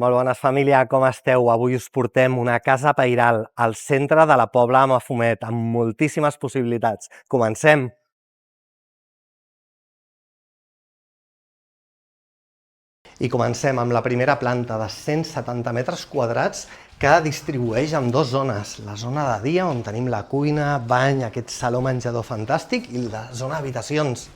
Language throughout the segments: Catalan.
Molt bones, família, com esteu? Avui us portem una casa pairal al centre de la Pobla de Mafumet, amb moltíssimes possibilitats. Comencem! I comencem amb la primera planta de 170 metres quadrats que distribueix en dues zones. La zona de dia, on tenim la cuina, bany, aquest saló menjador fantàstic, i la zona d'habitacions.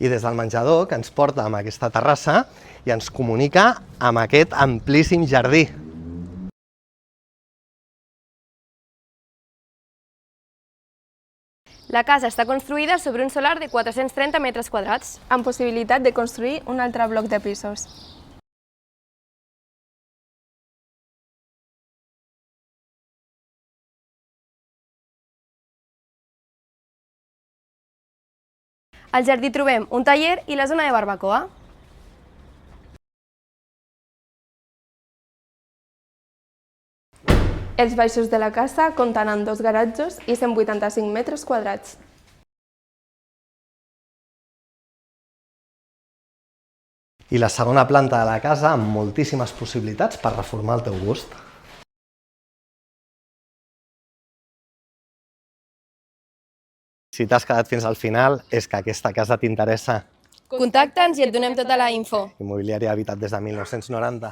I des del menjador, que ens porta amb aquesta terrassa i ens comunica amb aquest amplíssim jardí. La casa està construïda sobre un solar de 430 metres quadrats. Amb possibilitat de construir un altre bloc de pisos. Al jardí trobem un taller i la zona de barbacoa. Els baixos de la casa compten amb 2 garatges i 185 metres quadrats. I la segona planta de la casa amb moltíssimes possibilitats per reformar el teu gust. Si t'has quedat fins al final, és que aquesta casa t'interessa. Contacta'ns i et donem tota la info. Immobiliària Habitat des de 1990.